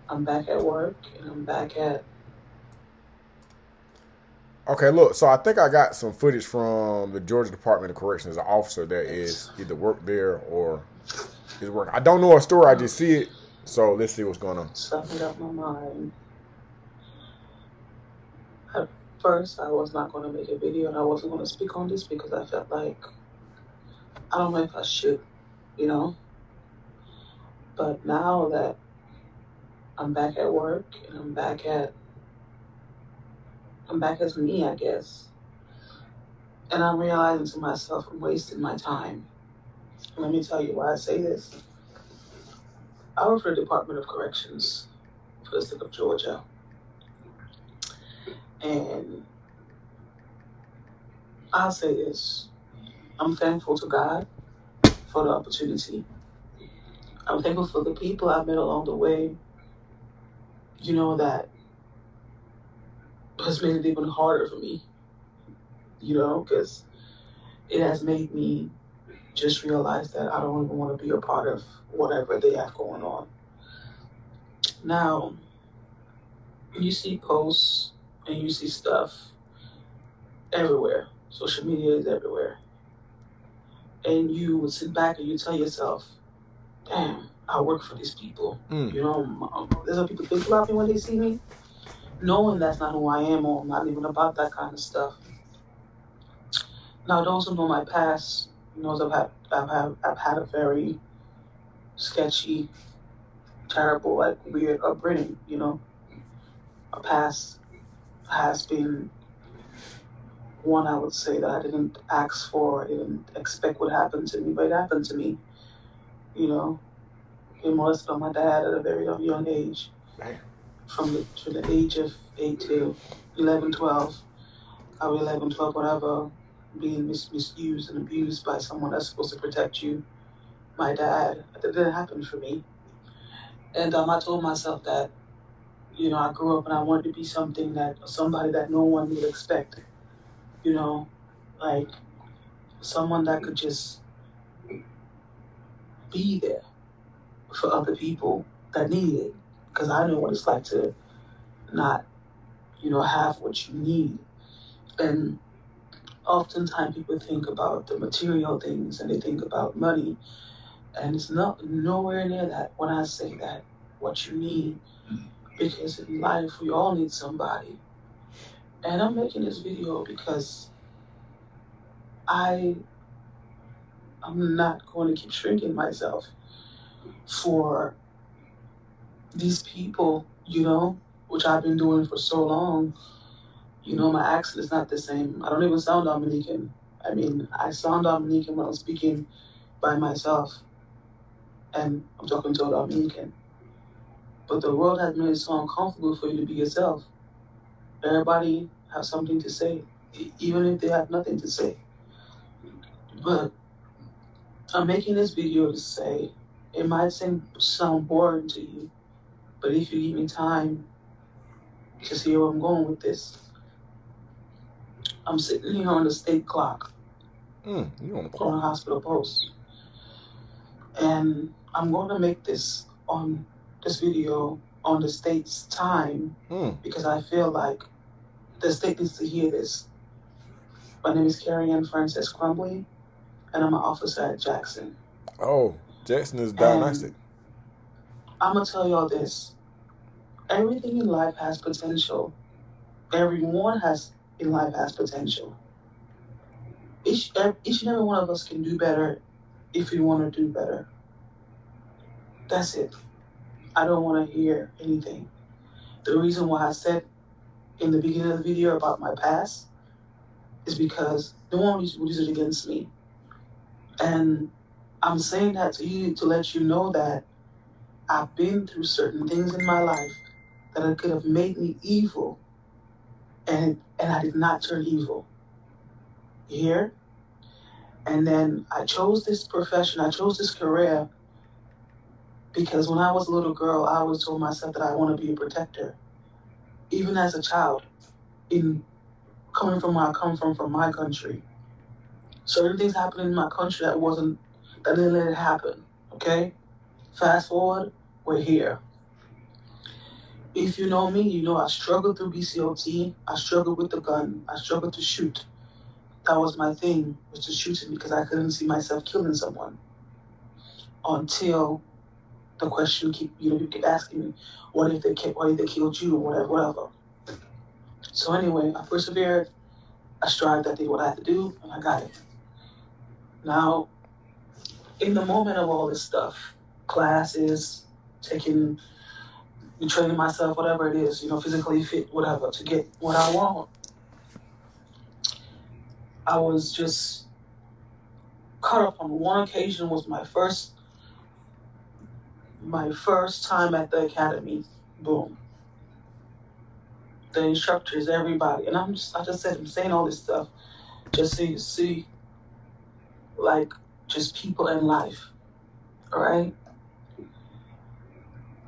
I'm back at work and I'm back at. Okay, look. So I think I got some footage from the Georgia Department of Corrections. An officer that is It's either worked there or is working. I don't know a story. I just see it. So let's see what's going on. something up my mind. At first, I was not going to make a video and I wasn't going to speak on this because I felt like I don't know if I should, you know. But now that I'm back at work and I'm back as me, I guess. And I'm realizing to myself I'm wasting my time. And let me tell you why I say this. I work for the Department of Corrections for the state of Georgia. And I'll say this. I'm thankful to God for the opportunity. I'm thankful for the people I've met along the way, that has made it even harder for me, because it has made me just realize that I don't even want to be a part of whatever they have going on. Now, you see posts and you see stuff everywhere. Social media is everywhere. And you would sit back and you tell yourself, damn, I work for these people. There's what people think about me when they see me, knowing that's not who I am or I'm not even about that kind of stuff. Now, those who know my past knows I've had a very sketchy, terrible, like weird upbringing. My past has been one I would say that I didn't ask for, I didn't expect would happen to me, but it happened to me. Being molested by my dad at a very young age, from the age of 8 to 11, 12. I was 11, 12, whatever, being misused and abused by someone that's supposed to protect you. My dad, that didn't happen for me. And I told myself that, I grew up and I wanted to be somebody that no one would expect. Like someone that could just be there for other people that need it. Because I know what it's like to not, have what you need. And oftentimes people think about the material things and they think about money. And it's nowhere near that when I say that, what you need. Because in life, we all need somebody. And I'm making this video because I'm not going to keep shrinking myself for these people, which I've been doing for so long. My accent is not the same. I don't even sound Dominican. I mean, I sound Dominican when I'm speaking by myself, and I'm talking to a Dominican. But the world has made it so uncomfortable for you to be yourself. Everybody has something to say, even if they have nothing to say. But I'm making this video to say, it might sound boring to you, but if you give me time to see where I'm going with this, I'm sitting here on the state clock, You on the on a hospital post. And I'm going to make this video on the state's time because I feel like the state needs to hear this. My name is Carrie Ann Frances Crumbly, and I'm an officer at Jackson. Oh, Jackson is dynastic. I'm going to tell y'all this. Everything in life has potential. Everyone in life has potential. Each and every one of us can do better if we want to do better. That's it. I don't want to hear anything. The reason why I said in the beginning of the video about my past is because no one uses it against me. And I'm saying that to you to let you know that I've been through certain things in my life that could have made me evil, and I did not turn evil. You hear? And then I chose this profession, I chose this career because when I was a little girl, I always told myself that I want to be a protector. Even as a child, coming from where I come from my country. Certain things happened in my country that didn't let it happen, okay? Fast forward, we're here. If you know me, you know I struggled through BCOT. I struggled with the gun. I struggled to shoot. That was my thing, was to shooting, because I couldn't see myself killing someone until the question you keep asking me, what if they killed you, or whatever. So anyway, I persevered. I strived. I did what I had to do, and I got it. Now, in the moment of all this stuff, classes, training myself, whatever it is, physically fit, whatever, to get what I want, I was just caught up on one occasion. Was my first time at the academy. Boom. The instructors, everybody, and I'm saying all this stuff just so you see, like, just people in life, all right?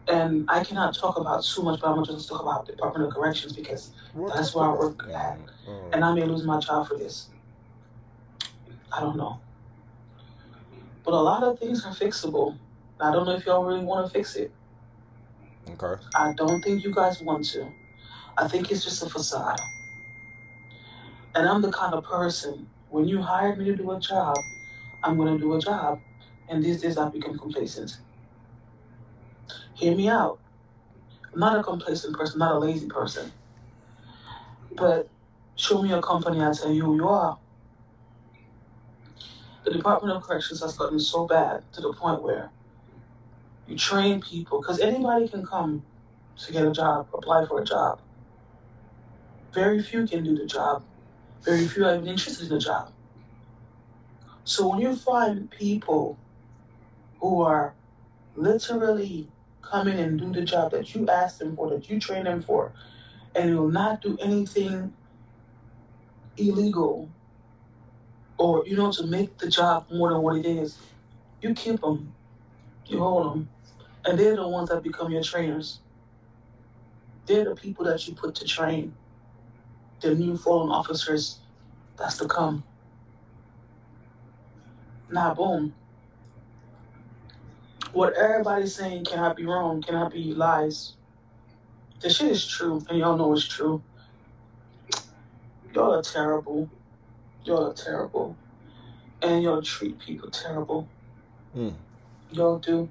And I cannot talk about too much, but I'm gonna just talk about the Department of Corrections, because that's where I work at, and I may lose my job for this. I don't know. But a lot of things are fixable. I don't know if y'all really want to fix it. Okay. I don't think you guys want to. I think it's just a facade. And I'm the kind of person, when you hired me to do a job, I'm going to do a job. And these days I've become complacent. Hear me out. I'm not a complacent person, not a lazy person. But show me a company, I'll tell you who you are. The Department of Corrections has gotten so bad to the point where you train people, because anybody can come to get a job, apply for a job. Very few can do the job. Very few are even interested in the job. So when you find people who are literally coming and do the job that you asked them for, that you train them for, and will not do anything illegal or, to make the job more than what it is, you keep them, you hold them, and they're the ones that become your trainers. They're the people that you put to train the new fallen officers that's to come. Now, boom. What everybody's saying cannot be wrong, cannot be lies. The shit is true, and y'all know it's true. Y'all are terrible. Y'all are terrible. And y'all treat people terrible. Y'all do.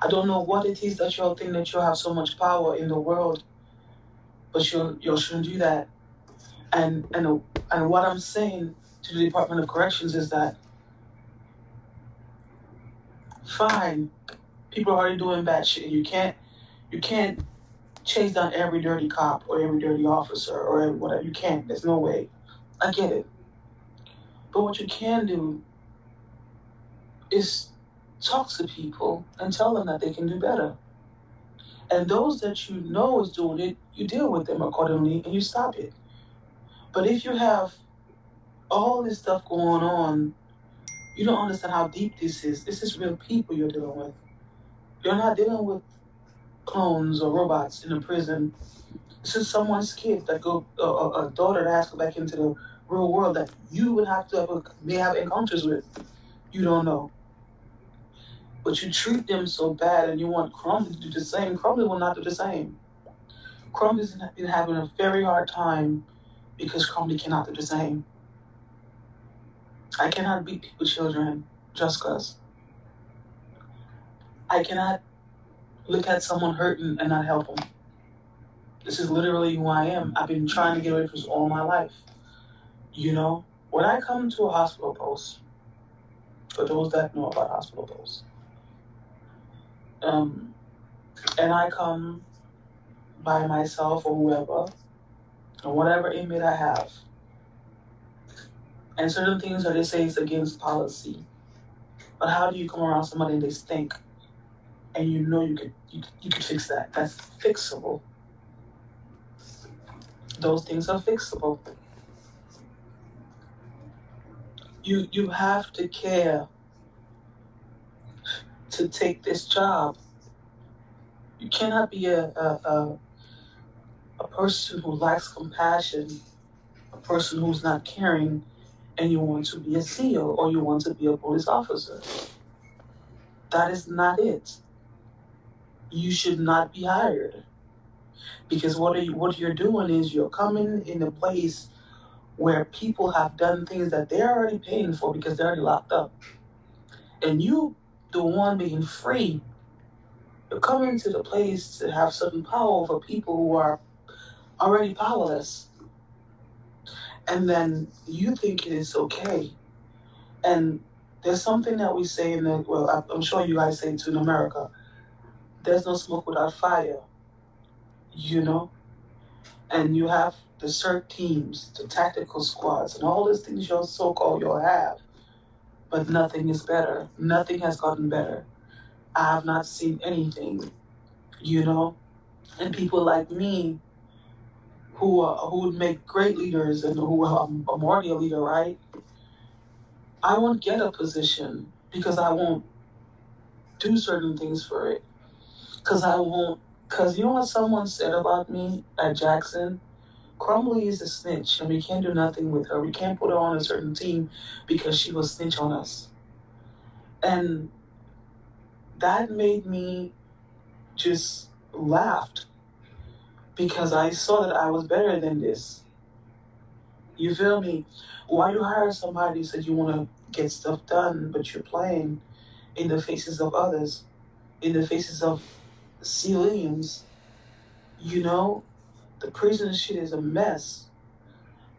I don't know what it is that y'all think that y'all have so much power in the world, but y'all shouldn't do that. And what I'm saying to the Department of Corrections is that, fine, people are already doing bad shit. You can't chase down every dirty cop or every dirty officer or every whatever. You can't. There's no way. I get it. But what you can do is talk to people and tell them that they can do better. And those that you know is doing it, you deal with them accordingly and you stop it. But if you have all this stuff going on, you don't understand how deep this is. This is real people you're dealing with. You're not dealing with clones or robots in a prison. This is someone's kid that a daughter that has to go back into the real world that you would may have encounters with. You don't know. But you treat them so bad, and you want Crumbly to do the same. Crumbly will not do the same. Crumbly's been having a very hard time because Crumbly cannot do the same. I cannot beat people's children just because. I cannot look at someone hurting and not help them. This is literally who I am. I've been trying to get away from this all my life. When I come to a hospital post, for those that know about hospital posts, and I come by myself or whoever, or whatever inmate I have, and certain things that they say is against policy, but how do you come around somebody and they stink, and you could fix that? That's fixable. Those things are fixable. You have to care to take this job. You cannot be a person who lacks compassion, a person who's not caring, and you want to be a SEAL or you want to be a police officer. That is not it. You should not be hired. Because what you're doing is you're coming in a place where people have done things that they're already paying for because they're already locked up. And you, the one being free, you're coming to the place to have certain power over people who are already powerless. And then you think it is okay. And there's something that we say in the, well, I'm sure you guys say too in America, there's no smoke without fire, you know? And you have the CERT teams, the tactical squads, and all these things you'll so-called you'll have. But nothing is better. Nothing has gotten better. I have not seen anything, you know? And people like me who would make great leaders and who are already a leader, right? I won't get a position because I won't do certain things for it. Because you know what someone said about me at Jackson? Crumbly is a snitch, and we can't do nothing with her. We can't put her on a certain team because she will snitch on us. And that made me just laughed because I saw that I was better than this. You feel me? Why you hire somebody who said you want to get stuff done, but you're playing in the faces of others, in the faces of civilians? You know, the prison shit is a mess.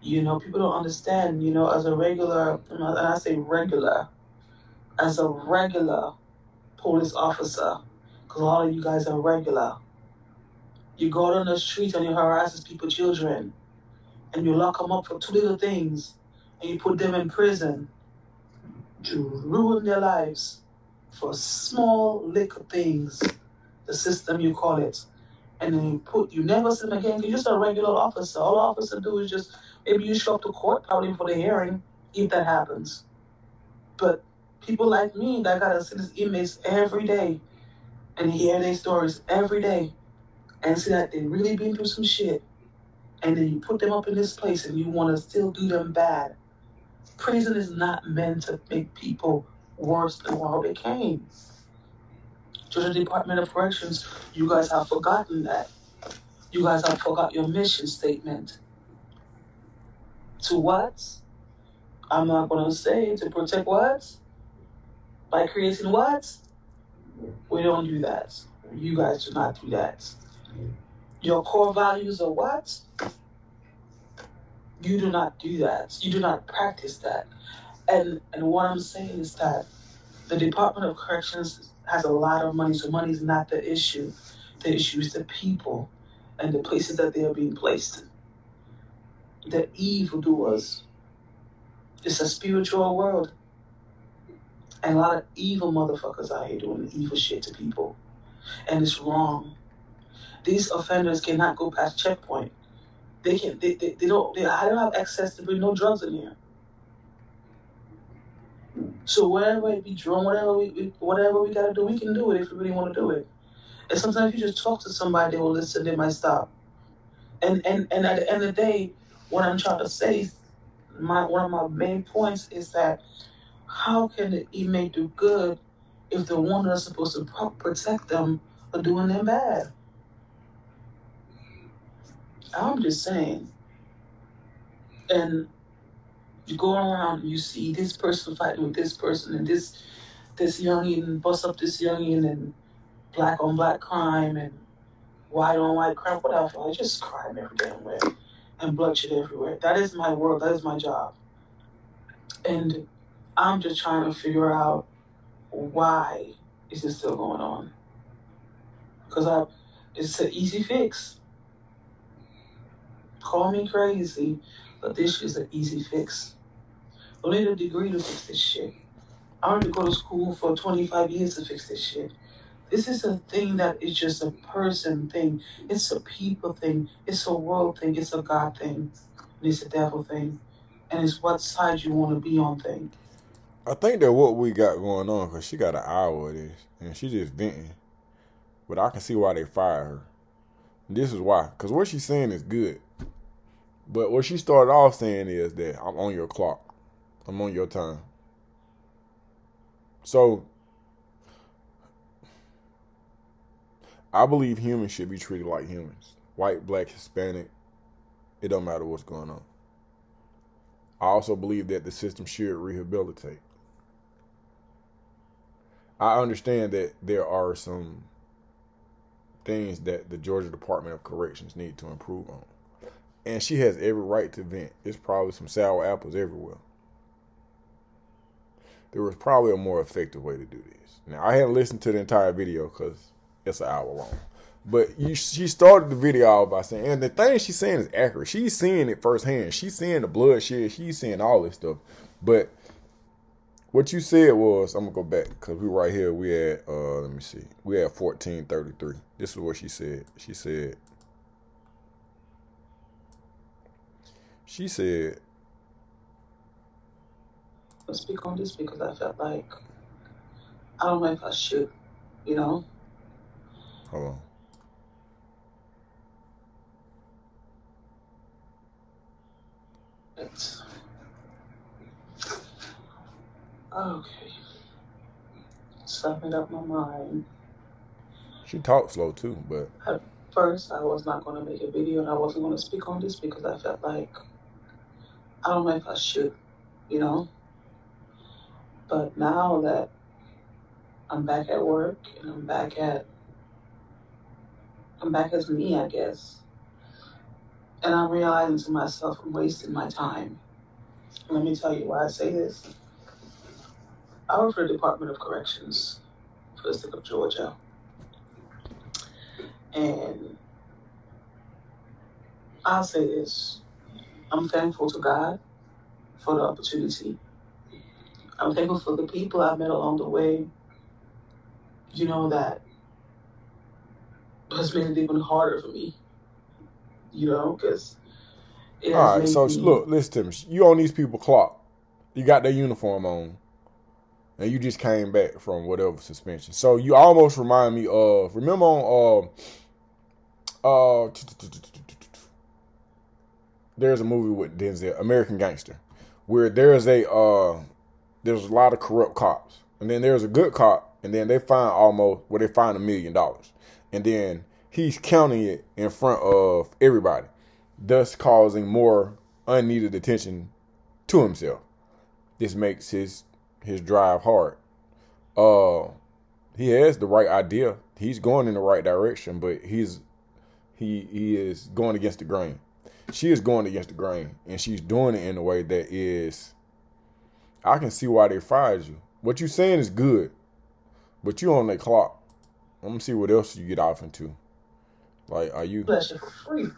You know, people don't understand, you know, as a regular, and I say regular, as a regular police officer, because a lot of you guys are regular. You go out on the street and you harass people's children, and you lock them up for 2 little things, and you put them in prison to ruin their lives for small little things, the system you call it. And then you never see them again. You're just a regular officer. All the officer do is just, maybe you show up to court probably for the hearing, if that happens. But people like me that gotta see these inmates every day and hear their stories every day and see that they really been through some shit, and then you put them up in this place and you want to still do them bad. Prison is not meant to make people worse than how they came. Georgia Department of Corrections, you guys have forgotten that. You guys have forgot your mission statement. To what? I'm not going to say to protect what? By creating what? We don't do that. You guys do not do that. Your core values are what? You do not do that. You do not practice that. And what I'm saying is that the Department of Corrections has a lot of money, so money is not the issue. The issue is the people and the places that they are being placed in. The evildoers. It's a spiritual world. And a lot of evil motherfuckers out here doing evil shit to people. And it's wrong. These offenders cannot go past checkpoint. They don't have access to bring no drugs in here. So whatever it be drunk, whatever we gotta do, we can do it if we really want to do it. And sometimes you just talk to somebody, they will listen, they might stop. And at the end of the day, what I'm trying to say, one of my main points is that how can the inmate do good if the one that's supposed to protect them are doing them bad? I'm just saying. And you go around and you see this person fighting with this person, and this youngin bust up this youngin, and black on black crime and white on white crime, whatever. I just crime every damn way and bloodshed everywhere. That is my world. That is my job. And I'm just trying to figure out why is this still going on? Because it's an easy fix. Call me crazy, but this is an easy fix. Don't need a degree to fix this shit. I don't need to go to school for 25 years to fix this shit. This is a thing that is just a person thing. It's a people thing. It's a world thing. It's a God thing. And it's a devil thing. And it's what side you want to be on thing. I think that what we got going on, because she got an hour of this, and she just venting. But I can see why they fired her. This is why. Because what she's saying is good. But what she started off saying is that I'm on your clock. I'm on your time. So, I believe humans should be treated like humans. white, black, Hispanic. It don't matter what's going on. I also believe that the system should rehabilitate. I understand that there are some things that the Georgia Department of Corrections need to improve on. And she has every right to vent. There's probably some sour apples everywhere. There was probably a more effective way to do this. Now, I hadn't listened to the entire video because it's an hour long. But she started the video off by saying, and the thing she's saying is accurate. She's seeing it firsthand. She's seeing the bloodshed. She's seeing all this stuff. But what you said was, I'm going to go back because we right here. We had, let me see. We had 1433. This is what she said. She said, I'll speak on this because I felt like, I don't know if I should, you know? Hold on. It's, okay. Summing up my mind. She talks slow too, but at first I was not going to make a video and I wasn't going to speak on this because I felt like, I don't know if I should, you know? But now that I'm back at work and I'm back as me, I guess. And I'm realizing to myself I'm wasting my time. And let me tell you why I say this. I work for the Department of Corrections for the state of Georgia. And I'll say this. I'm thankful to God for the opportunity. I'm thankful for the people I've met along the way, you know, that has made it even harder for me, you know, because it has all right, so look, listen to me. You on these people clock. You got their uniform on, and you just came back from whatever suspension. So you almost remind me of, remember on, there's a movie with Denzel, American Gangster, where there's a lot of corrupt cops, and then there's a good cop, and then they find $1 million, and then he's counting it in front of everybody, thus causing more unneeded attention to himself. This makes his drive hard. He has the right idea. He's going in the right direction, but he is going against the grain. She is going against the grain, and she's doing it in a way that is, I can see why they fired you. What you're saying is good, but you on that clock. I'm going to see what else you get off into. Like, are you... Bless you for free.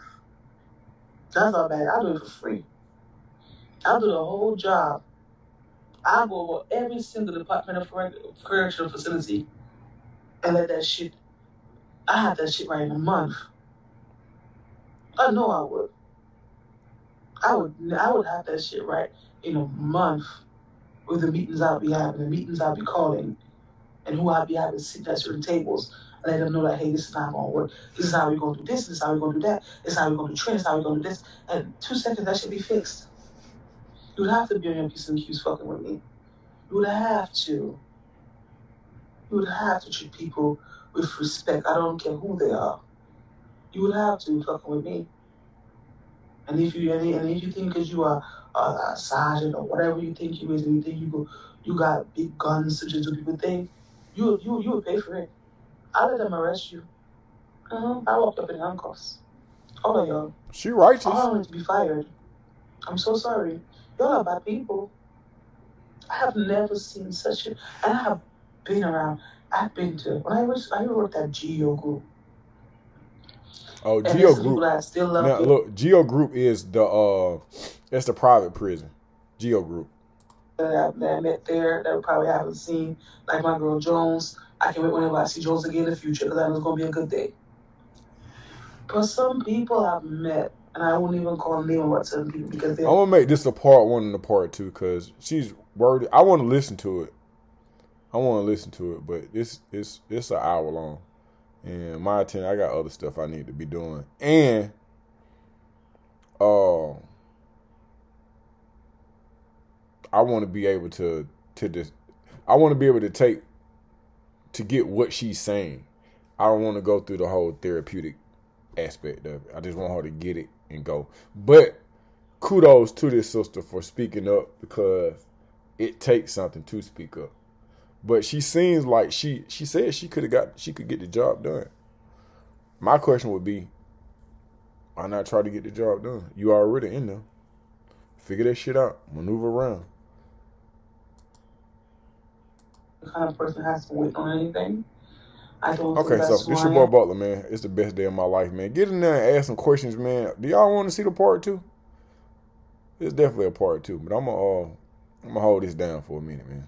That's not bad. I'll do it for free. I'll do the whole job. I'll go over every single Department of Correctional facility and let that shit... I have that shit right in a month. I know I would. I would have that shit right in a month with the meetings I'll be having, the meetings I'll be calling, and who I'll be having to sit at certain tables and let them know that, hey, this is not going to work. This is how we're going to do this. This is how we're going to do that. This is how we're going to train. This is how we're going to do this. And 2 seconds, that should be fixed. You would have to be on your P's and Q's fucking with me. You would have to. You would have to treat people with respect. I don't care who they are. You would have to fucking with me. And if you think because you are a sergeant or whatever you think you is, and you think you got big guns to just do people think, you would pay for it. I let them arrest you. I walked up in handcuffs. All of y'all. She righteous. All I want to be fired. I'm so sorry. Y'all are bad people. I have never seen such a... And I have been around. I've been to... When I worked at Geo Group. Oh, Geo Group. I still love now, look, Geo Group is it's the private prison. Geo Group. That I met there that we probably haven't seen, like my girl Jones. I can't wait whenever I see Jones again in the future because I know it's going to be a good day. But some people I've met, and I won't even call them name about some people because they're... I'm going to make this a part 1 and a part 2 because she's worded. I want to listen to it. But it's an hour long. And my attention, I got other stuff I need to be doing. And I want to be able to get what she's saying. I don't want to go through the whole therapeutic aspect of it. I just want her to get it and go. But kudos to this sister for speaking up, because it takes something to speak up. But she seems like she said she could get the job done. My question would be, why not try to get the job done? You already in there. Figure that shit out. Maneuver around. The kind of person has to wait on anything. I don't Okay, think so that's this who your I boy am. Butler, man. It's the best day of my life, man. Get in there and ask some questions, man. Do y'all want to see the part 2? It's definitely a part 2, but I'm gonna hold this down for a minute, man.